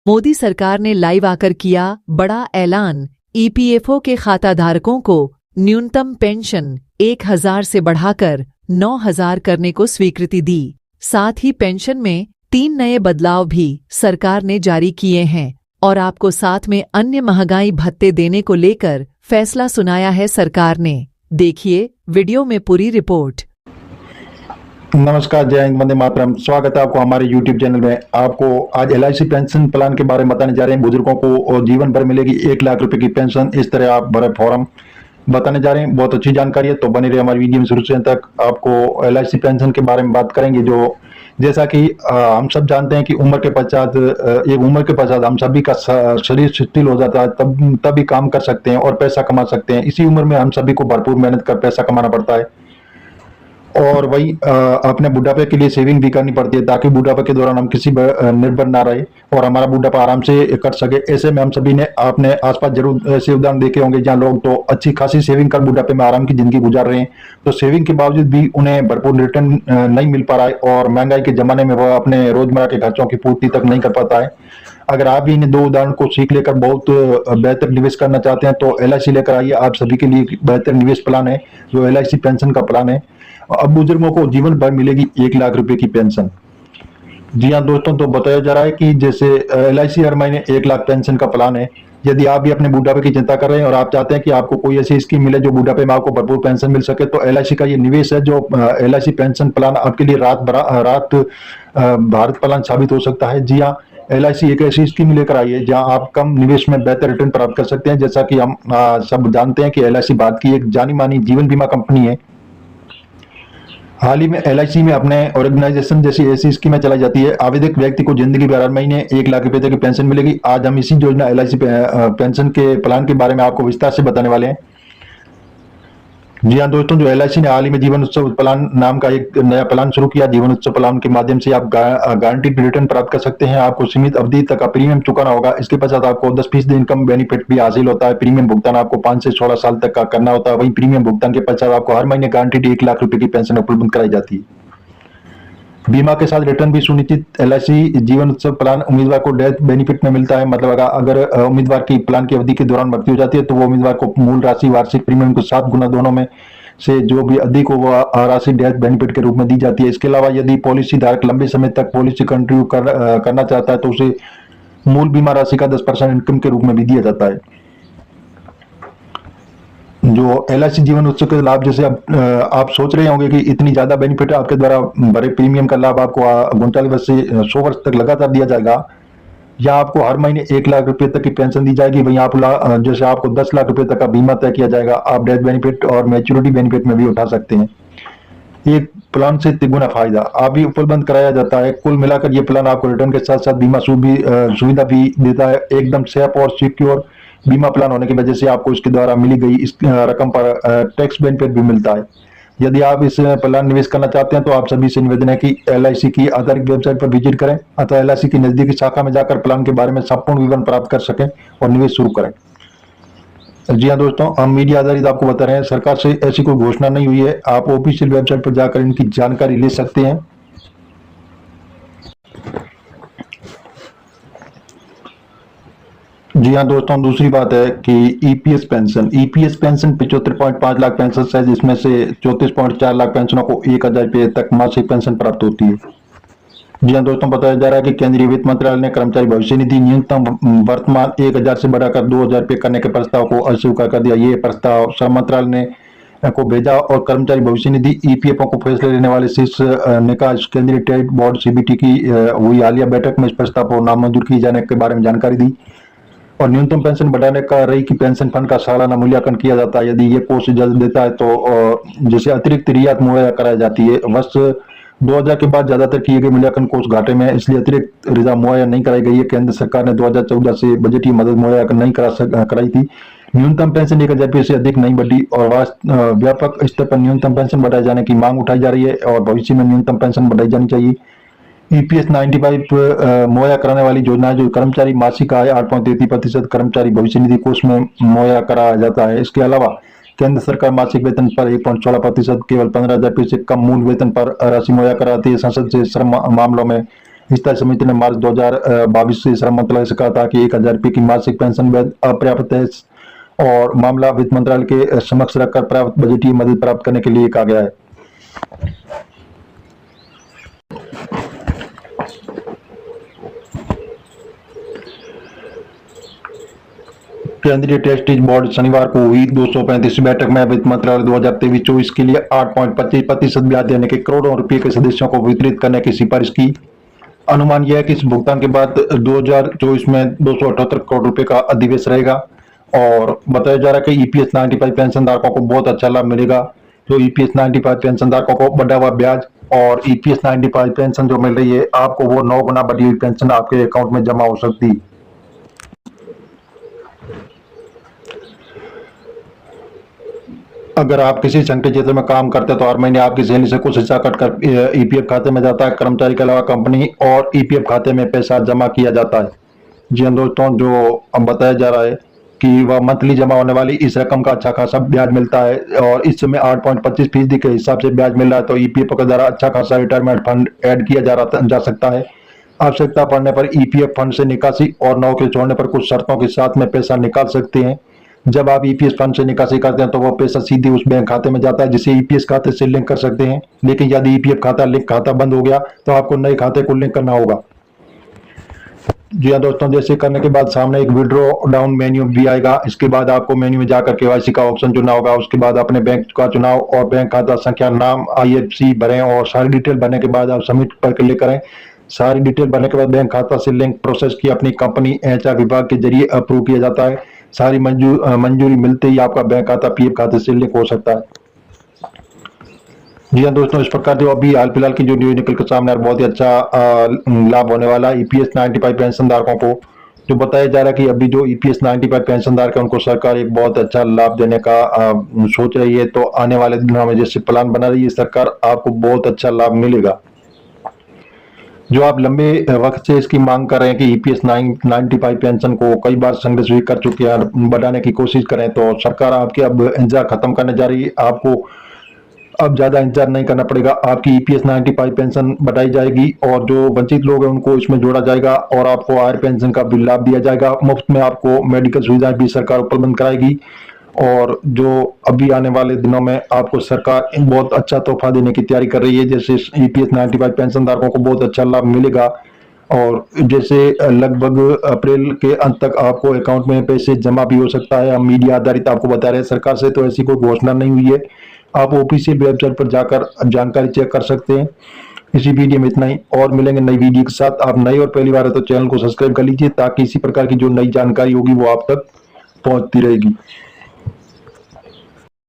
मोदी सरकार ने लाइव आकर किया बड़ा ऐलान। ईपीएफओ के खाताधारकों को न्यूनतम पेंशन 1,000 से बढ़ाकर 9,000 करने को स्वीकृति दी। साथ ही पेंशन में 3 नए बदलाव भी सरकार ने जारी किए हैं और आपको साथ में अन्य महंगाई भत्ते देने को लेकर फैसला सुनाया है सरकार ने। देखिए वीडियो में पूरी रिपोर्ट। नमस्कार, जय हिंद, वंदे मातरम। स्वागत है आपको हमारे YouTube चैनल में। आपको आज LIC पेंशन प्लान के बारे में बताने जा रहे हैं। बुजुर्गों को जीवन भर मिलेगी 1 लाख रुपए की पेंशन। इस तरह आप भरे फॉर्म बताने जा रहे हैं। बहुत अच्छी जानकारी है, तो बने रहिए हमारी वीडियो में शुरू से अंत तक। आपको LIC पेंशन के बारे में बात करेंगे। जो जैसा कि हम सब जानते हैं कि उम्र के पश्चात हम सभी का शरीर शिथिल हो जाता है, तभी काम कर सकते हैं और पैसा कमा सकते हैं। इसी उम्र में हम सभी को भरपूर मेहनत कर पैसा कमाना पड़ता है और वही अपने बुढ़ापे के लिए सेविंग भी करनी पड़ती है, ताकि बुढ़ापे के दौरान हम किसी पर निर्भर ना रहे और हमारा बुढ़ापा आराम से कट सके। ऐसे में हम सभी ने अपने आसपास जरूर ऐसे उदाहरण देखे होंगे जहां लोग तो अच्छी खासी सेविंग कर बुढ़ापे में आराम की जिंदगी गुजार रहे हैं, तो सेविंग के बावजूद भी उन्हें भरपूर रिटर्न नहीं मिल पा रहा है और महंगाई के जमाने में वह अपने रोजमर्रा के खर्चों की पूर्ति तक नहीं कर पाता है। अगर आप भी इन 2 उदाहरण को सीख लेकर बहुत बेहतर निवेश करना चाहते हैं तो LIC लेकर आइए। आप सभी के लिए बेहतर निवेश प्लान है जो LIC पेंशन का प्लान है। अब बुजुर्गों को जीवन भर मिलेगी 1 लाख रुपए की पेंशन। जी हाँ दोस्तों, तो बताया जा रहा है कि जैसे LIC हर महीने 1 लाख पेंशन का प्लान है। यदि आप भी अपने बुढ़ापे की चिंता कर रहे हैं और आप चाहते हैं कि आपको कोई ऐसी स्कीम मिले जो बुढ़ापे में आपको भरपूर पेंशन मिल सके, तो LIC का ये निवेश है। जो LIC पेंशन प्लान आपके लिए रात भारत प्लान साबित हो सकता है। जी हाँ, LIC एक ऐसी स्कीम लेकर आई है जहां आप कम निवेश में बेहतर रिटर्न प्राप्त कर सकते हैं। जैसा कि हम सब जानते हैं कि LIC भारत की एक जानी मानी जीवन बीमा कंपनी है। हाल ही में LIC में अपने ऑर्गेनाइजेशन जैसी ऐसी स्कीमें चलाई जाती है। आवेदक व्यक्ति को जिंदगी भर हर महीने 1 लाख रुपए तक की पेंशन मिलेगी। आज हम इसी योजना LIC पेंशन के प्लान के बारे में आपको विस्तार से बताने वाले हैं। जी हाँ दोस्तों, जो LIC ने हाल ही में जीवन उत्सव प्लान नाम का एक नया प्लान शुरू किया। जीवन उत्सव प्लान के माध्यम से आप गारंटीड रिटर्न प्राप्त कर सकते हैं। आपको सीमित अवधि तक का प्रीमियम चुकाना होगा। इसके पश्चात आपको 10% इनकम बेनिफिट भी हासिल होता है। प्रीमियम भुगतान आपको 5 से 16 साल तक का करना होता है। वहीं प्रीमियम भुगतान के पश्चात आपको हर महीने गारंटीड 1 लाख रुपए की पेंशन उपलब्ध कराई जाती है। बीमा के साथ रिटर्न भी सुनिश्चित। LIC जीवन उत्सव प्लान उम्मीदवार को डेथ बेनिफिट में मिलता है। मतलब अगर उम्मीदवार की प्लान की अवधि के दौरान मृत्यु हो जाती है तो वो उम्मीदवार को मूल राशि वार्षिक प्रीमियम को 7 गुना दोनों में से जो भी अधिक हो वह राशि डेथ बेनिफिट के रूप में दी जाती है। इसके अलावा यदि पॉलिसी धारक लंबे समय तक पॉलिसी कंटिन्यू करना चाहता है तो उसे मूल बीमा राशि का 10% इनकम के रूप में भी दिया जाता है। जो LIC जीवन उत्सव के लाभ, जैसे आप सोच रहे होंगे कि इतनी ज्यादा बेनिफिट आपके द्वारा भरे प्रीमियम का लाभ आपको 39 वर्ष से 100 वर्ष तक लगातार दिया जाएगा, या आपको हर महीने 1 लाख रुपए तक की पेंशन दी जाएगी। वहीं आप जैसे आपको 10 लाख रुपए तक का बीमा तय किया जाएगा। आप डेथ बेनिफिट और मैच्योरिटी बेनिफिट में भी उठा सकते हैं। एक प्लान से तिगुना फायदा आप भी उपलब्ध कराया जाता है। कुल मिलाकर ये प्लान आपको रिटर्न के साथ साथ बीमा सुविधा भी देता है। एकदम सेफ और सिक्योर बीमा प्लान होने की वजह से आपको इसके द्वारा मिली गई इस रकम पर टैक्स बेनिफिट भी मिलता है। यदि आप इस प्लान निवेश करना चाहते हैं तो आप सभी से निवेदन है कि LIC की आधारित वेबसाइट पर विजिट करें अथवा LIC की नजदीकी शाखा में जाकर प्लान के बारे में संपूर्ण विवरण प्राप्त कर सकें और निवेश शुरू करें। जी हाँ दोस्तों, हम मीडिया आधारित आपको बता रहे हैं, सरकार से ऐसी कोई घोषणा नहीं हुई है। आप ऑफिशियल वेबसाइट पर जाकर इनकी जानकारी ले सकते हैं। जी हाँ दोस्तों, दूसरी बात है कि EPS पेंशन 75.5 लाख पेंशन है, जिसमें से 34.4 लाख पेंशनों को 1,000 रुपये तक मासिक पेंशन प्राप्त होती है। जी हाँ दोस्तों, बताया जा रहा है कि केंद्रीय वित्त मंत्रालय ने कर्मचारी भविष्य निधि न्यूनतम वर्तमान 1,000 से बढ़ाकर 2,000 रुपये करने के प्रस्ताव को अस्वीकार कर दिया। ये प्रस्ताव श्रम मंत्रालय ने को भेजा और कर्मचारी भविष्य निधि EPFO को फैसले लेने वाले शीर्ष निकाय केंद्रीय ट्रेड बोर्ड CBT की हुई हालिया बैठक में इस प्रस्ताव को नामंजूर किए जाने के बारे में जानकारी दी। और न्यूनतम पेंशन बढ़ाने का रही कि पेंशन फंड का सालाना मूल्यांकन किया जाता है। यदि ये कोष इजाजत देता है तो जैसे अतिरिक्त रियायत मुहैया कराई जाती है। वर्ष 2000 के बाद ज्यादातर किए गए मूल्यांकन कोष घाटे में है, इसलिए अतिरिक्त रियायत मुहैया नहीं कराई गई है। केंद्र सरकार ने 2014 से बजटीय मदद मुहैया नहीं कराई थी। न्यूनतम पेंशन 1,000 रुपये से अधिक नहीं बढ़ी और व्यापक स्तर पर न्यूनतम पेंशन बढ़ाए जाने की मांग उठाई जा रही है और भविष्य में न्यूनतम पेंशन बढ़ाई जानी चाहिए। EPS 95 मुहैया कराने वाली योजना है जो कर्मचारी मासिक आय 8.33% कर्मचारी भविष्य निधि कोष में मुहैया कराया जाता है। इसके अलावा केंद्र सरकार मासिक वेतन पर 1.16% केवल 15,000 रुपये से कम मूल वेतन पर राशि मुहैया कराती है। संसद से श्रम मामलों में स्थायी समिति ने मार्च 2022 से श्रम मंत्रालय से कहा था कि 1,000 रुपये की मासिक पेंशन अपर्याप्त है और मामला वित्त मंत्रालय के समक्ष रखकर पर्याप्त बजटीय मदद प्राप्त करने के लिए कहा गया है। केंद्रीय टेस्टिज बोर्ड शनिवार को हुई 235 बैठक में वित्त मंत्रालय 2023-24 के लिए 8.25% ब्याज देने के करोड़ों रुपए के सदस्यों को वितरित करने की सिफारिश की। अनुमान यह है कि इस भुगतान के बाद 2024 में 278 करोड़ रुपए का अधिवेश रहेगा और बताया जा रहा है कि ईपीएस 95 पेंशन धारकों को बहुत अच्छा लाभ मिलेगा। जो ईपीएस 95 पेंशन धारकों को बढ़ा हुआ ब्याज और ईपीएस 95 पेंशन जो मिल रही है आपको, वो 9 गुना बढ़ी हुई पेंशन आपके अकाउंट में जमा हो सकती है। अगर आप किसी संगठित क्षेत्र में काम करते हैं तो हर महीने आपकी सैलरी से कुछ हिस्सा कटकर ईपीएफ खाते में जाता है। कर्मचारी के अलावा कंपनी और ईपीएफ खाते में पैसा जमा किया जाता है। जी हाँ दोस्तों, जो अब बताया जा रहा है कि वह मंथली जमा होने वाली इस रकम का अच्छा खासा ब्याज मिलता है और इस समय 8.25% के हिसाब से ब्याज मिल रहा है। तो ईपीएफ के द्वारा अच्छा खासा रिटायरमेंट फंड ऐड किया जा सकता है। आवश्यकता पड़ने पर ईपीएफ फंड से निकासी और नौकरी छोड़ने पर कुछ शर्तों के साथ में पैसा निकाल सकते हैं। जब आप ईपीएस फंड से निकासी करते हैं तो वह पैसा सीधे उस बैंक खाते में जाता है जिसे ईपीएस खाते से लिंक कर सकते हैं। लेकिन यदि ईपीएफ खाता बंद हो गया तो आपको नए खाते को लिंक करना होगा। जी हाँ दोस्तों, जैसे करने के बाद सामने एक विड्रॉ डाउन मेन्यू भी आएगा। इसके बाद आपको मेन्यू में जाकर केवाईसी का ऑप्शन चुनना होगा। उसके बाद अपने बैंक का चुनाव और बैंक खाता संख्या, नाम, आईएफएससी भरें और सारी डिटेल भरने के बाद आप सबमिट पर क्लिक करें। सारी डिटेल भरने के बाद बैंक खाता से लिंक प्रोसेस की अपनी कंपनी एचआर विभाग के जरिए अप्रूव किया जाता है। सारी मंजूरी मिलते ही आपका बैंक खाता पीएफ खाते से लिंक हो सकता है। जी हाँ दोस्तों, इस प्रकार जो अभी हाल फिलहाल की जो न्यूज निकल कर सामने आ रहा है, बहुत ही अच्छा लाभ होने वाला है ईपीएस 95 पेंशन धारकों को। जो बताया जा रहा है कि अभी जो ईपीएस 95 पेंशन धारक है उनको सरकार एक बहुत अच्छा लाभ देने का सोच रही है। तो आने वाले दिनों में जैसे प्लान बना रही है सरकार, आपको बहुत अच्छा लाभ मिलेगा। जो आप लंबे वक्त से इसकी मांग कर रहे हैं कि ईपीएस 95 पेंशन को कई बार संघर्ष भी कर चुके हैं, बढ़ाने की कोशिश करें, तो सरकार आपके अब इंतजार खत्म करने जा रही है। आपको अब ज्यादा इंतजार नहीं करना पड़ेगा। आपकी ईपीएस 95 पेंशन बढ़ाई जाएगी और जो वंचित लोग हैं उनको इसमें जोड़ा जाएगा और आपको आयर पेंशन का भी लाभ दिया जाएगा। मुफ्त में आपको मेडिकल सुविधाएं भी सरकार उपलब्ध कराएगी और जो अभी आने वाले दिनों में आपको सरकार बहुत अच्छा तोहफा देने की तैयारी कर रही है। जैसे ईपीएस 95 पेंशन धारकों को बहुत अच्छा लाभ मिलेगा और जैसे लगभग अप्रैल के अंत तक आपको अकाउंट में पैसे जमा भी हो सकता है। हम मीडिया आधारित आपको बता रहे हैं, सरकार से तो ऐसी कोई घोषणा नहीं हुई है। आप ऑफिशियल वेबसाइट पर जाकर जानकारी चेक कर सकते हैं। इसी वीडियो में इतना ही, और मिलेंगे नई वीडियो के साथ। आप नए और पहली बार है तो चैनल को सब्सक्राइब कर लीजिए ताकि इसी प्रकार की जो नई जानकारी होगी वो आप तक पहुंचती रहेगी।